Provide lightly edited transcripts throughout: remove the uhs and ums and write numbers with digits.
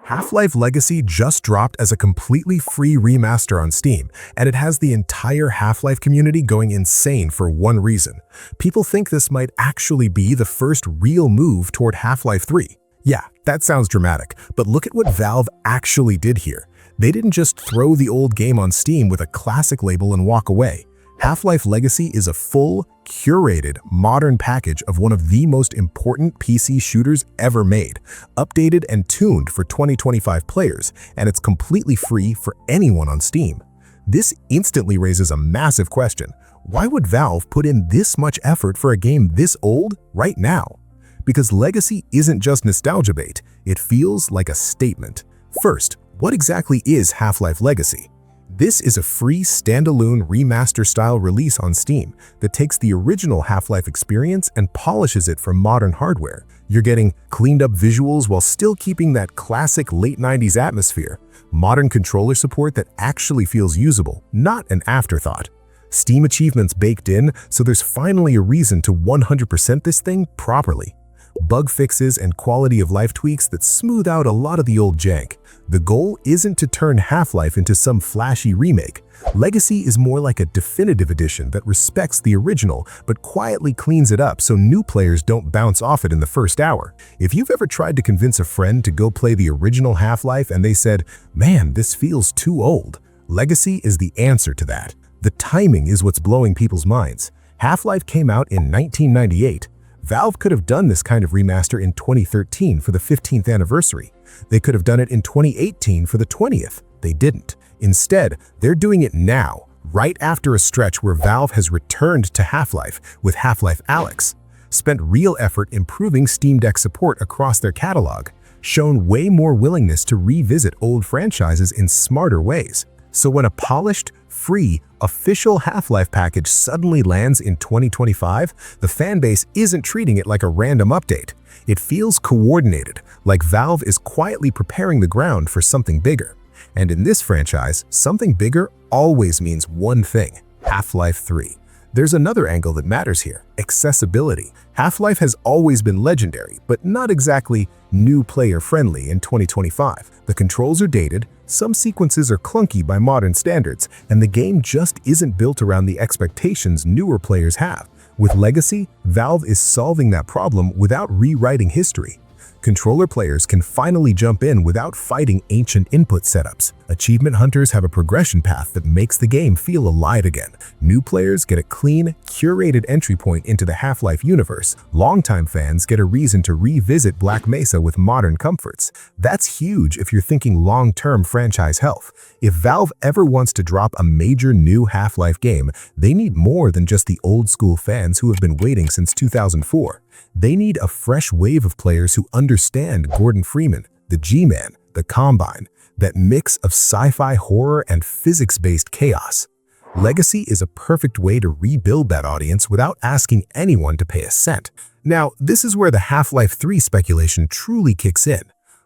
Half-Life Legacy just dropped as a completely free remaster on Steam, and it has the entire Half-Life community going insane for one reason. People think this might actually be the first real move toward Half-Life 3. Yeah, that sounds dramatic, but look at what Valve actually did here. They didn't just throw the old game on Steam with a classic label and walk away. Half-Life Legacy is a full, curated, modern package of one of the most important PC shooters ever made, updated and tuned for 2025 players, and it's completely free for anyone on Steam. This instantly raises a massive question. Why would Valve put in this much effort for a game this old right now? Because Legacy isn't just nostalgia bait, it feels like a statement. First, what exactly is Half-Life Legacy? This is a free standalone remaster-style release on Steam that takes the original Half-Life experience and polishes it for modern hardware. You're getting cleaned-up visuals while still keeping that classic late 90s atmosphere, modern controller support that actually feels usable, not an afterthought. Steam achievements baked in, so there's finally a reason to 100% this thing properly. Bug fixes and quality-of-life tweaks that smooth out a lot of the old jank. The goal isn't to turn Half-Life into some flashy remake. Legacy is more like a definitive edition that respects the original but quietly cleans it up so new players don't bounce off it in the first hour. If you've ever tried to convince a friend to go play the original Half-Life and they said, "Man, this feels too old," Legacy is the answer to that. The timing is what's blowing people's minds. Half-Life came out in 1998. Valve could have done this kind of remaster in 2013 for the 15th anniversary. They could have done it in 2018 for the 20th. They didn't. Instead, they're doing it now, right after a stretch where Valve has returned to Half-Life with Half-Life Alyx, spent real effort improving Steam Deck support across their catalog, shown way more willingness to revisit old franchises in smarter ways. So when a polished, free, official Half-Life package suddenly lands in 2025, the fanbase isn't treating it like a random update. It feels coordinated, like Valve is quietly preparing the ground for something bigger. And in this franchise, something bigger always means one thing: Half-Life 3. There's another angle that matters here: accessibility. Half-Life has always been legendary, but not exactly new player-friendly in 2025. The controls are dated, some sequences are clunky by modern standards, and the game just isn't built around the expectations newer players have. With Legacy, Valve is solving that problem without rewriting history. Controller players can finally jump in without fighting ancient input setups. Achievement hunters have a progression path that makes the game feel alive again. New players get a clean, curated entry point into the Half-Life universe. Longtime fans get a reason to revisit Black Mesa with modern comforts. That's huge if you're thinking long-term franchise health. If Valve ever wants to drop a major new Half-Life game, they need more than just the old-school fans who have been waiting since 2004. They need a fresh wave of players who understand Gordon Freeman, the G-Man, the Combine, that mix of sci-fi horror and physics-based chaos. Legacy is a perfect way to rebuild that audience without asking anyone to pay a cent. Now, this is where the Half-Life 3 speculation truly kicks in.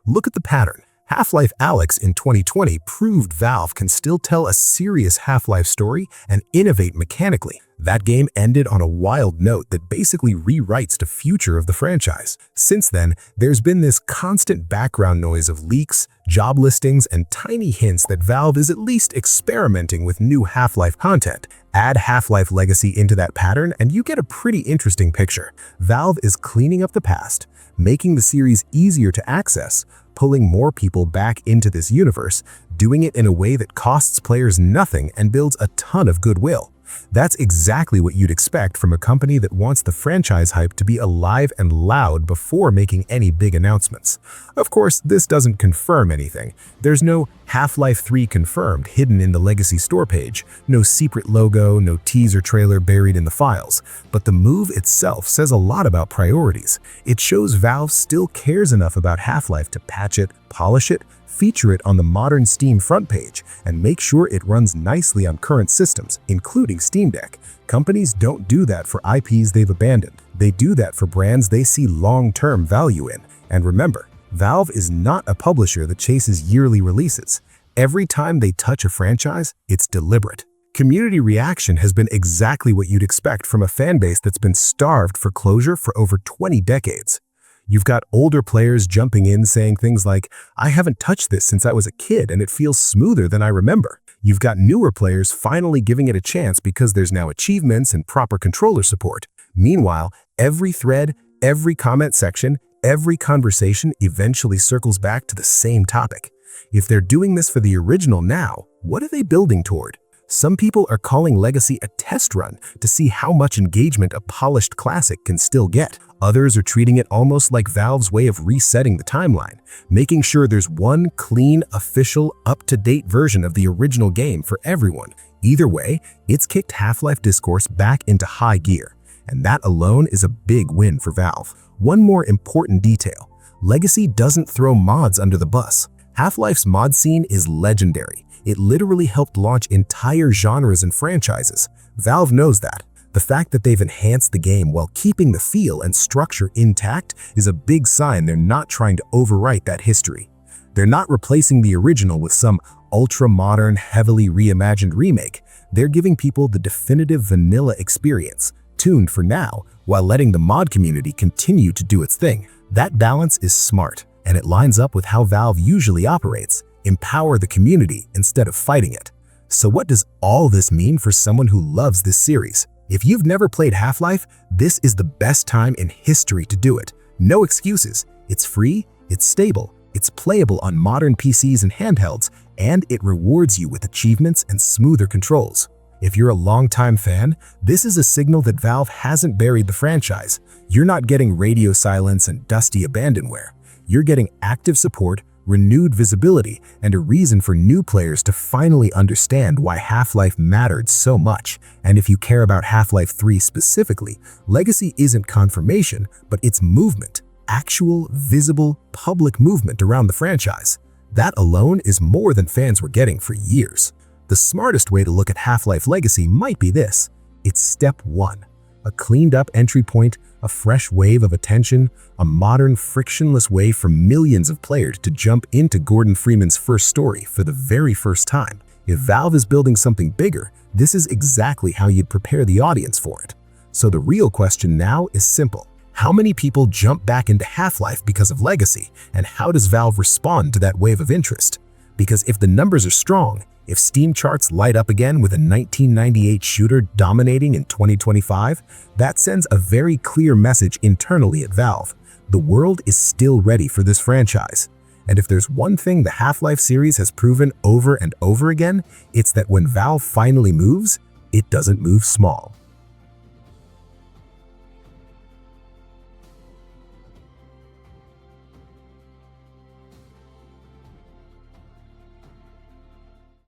Look at the pattern. Half-Life Alyx in 2020 proved Valve can still tell a serious Half-Life story and innovate mechanically. That game ended on a wild note that basically rewrites the future of the franchise. Since then, there's been this constant background noise of leaks, job listings, and tiny hints that Valve is at least experimenting with new Half-Life content. Add Half-Life Legacy into that pattern and you get a pretty interesting picture. Valve is cleaning up the past, making the series easier to access, pulling more people back into this universe, doing it in a way that costs players nothing and builds a ton of goodwill. That's exactly what you'd expect from a company that wants the franchise hype to be alive and loud before making any big announcements. Of course, this doesn't confirm anything. There's no Half-Life 3 confirmed hidden in the Legacy store page, no secret logo, no teaser trailer buried in the files. But the move itself says a lot about priorities. It shows Valve still cares enough about Half-Life to patch it, polish it, feature it on the modern Steam front page, and make sure it runs nicely on current systems, including Steam Deck. Companies don't do that for IPs they've abandoned. They do that for brands they see long-term value in. And remember, Valve is not a publisher that chases yearly releases. Every time they touch a franchise, it's deliberate. Community reaction has been exactly what you'd expect from a fanbase that's been starved for closure for over 20 decades. You've got older players jumping in saying things like, "I haven't touched this since I was a kid and it feels smoother than I remember." You've got newer players finally giving it a chance because there's now achievements and proper controller support. Meanwhile, every thread, every comment section, every conversation eventually circles back to the same topic. If they're doing this for the original now, what are they building toward? Some people are calling Legacy a test run to see how much engagement a polished classic can still get. Others are treating it almost like Valve's way of resetting the timeline, making sure there's one clean, official, up-to-date version of the original game for everyone. Either way, it's kicked Half-Life discourse back into high gear, and that alone is a big win for Valve. One more important detail: Legacy doesn't throw mods under the bus. Half-Life's mod scene is legendary. It literally helped launch entire genres and franchises. Valve knows that. The fact that they've enhanced the game while keeping the feel and structure intact is a big sign they're not trying to overwrite that history. They're not replacing the original with some ultra-modern, heavily reimagined remake. They're giving people the definitive vanilla experience, tuned for now, while letting the mod community continue to do its thing. That balance is smart, and it lines up with how Valve usually operates: empower the community instead of fighting it. So what does all this mean for someone who loves this series? If you've never played Half-Life, this is the best time in history to do it. No excuses. It's free, it's stable, it's playable on modern PCs and handhelds, and it rewards you with achievements and smoother controls. If you're a longtime fan, this is a signal that Valve hasn't buried the franchise. You're not getting radio silence and dusty abandonware. You're getting active support, renewed visibility, and a reason for new players to finally understand why Half-Life mattered so much. And if you care about Half-Life 3 specifically, Legacy isn't confirmation, but it's movement. Actual, visible, public movement around the franchise. That alone is more than fans were getting for years. The smartest way to look at Half-Life Legacy might be this. It's step 1. A cleaned-up entry point, a fresh wave of attention, a modern, frictionless way for millions of players to jump into Gordon Freeman's first story for the very first time. If Valve is building something bigger, this is exactly how you'd prepare the audience for it. So the real question now is simple. How many people jump back into Half-Life because of Legacy, and how does Valve respond to that wave of interest? Because if the numbers are strong, if Steam charts light up again with a 1998 shooter dominating in 2025, that sends a very clear message internally at Valve. The world is still ready for this franchise. And if there's one thing the Half-Life series has proven over and over again, it's that when Valve finally moves, it doesn't move small.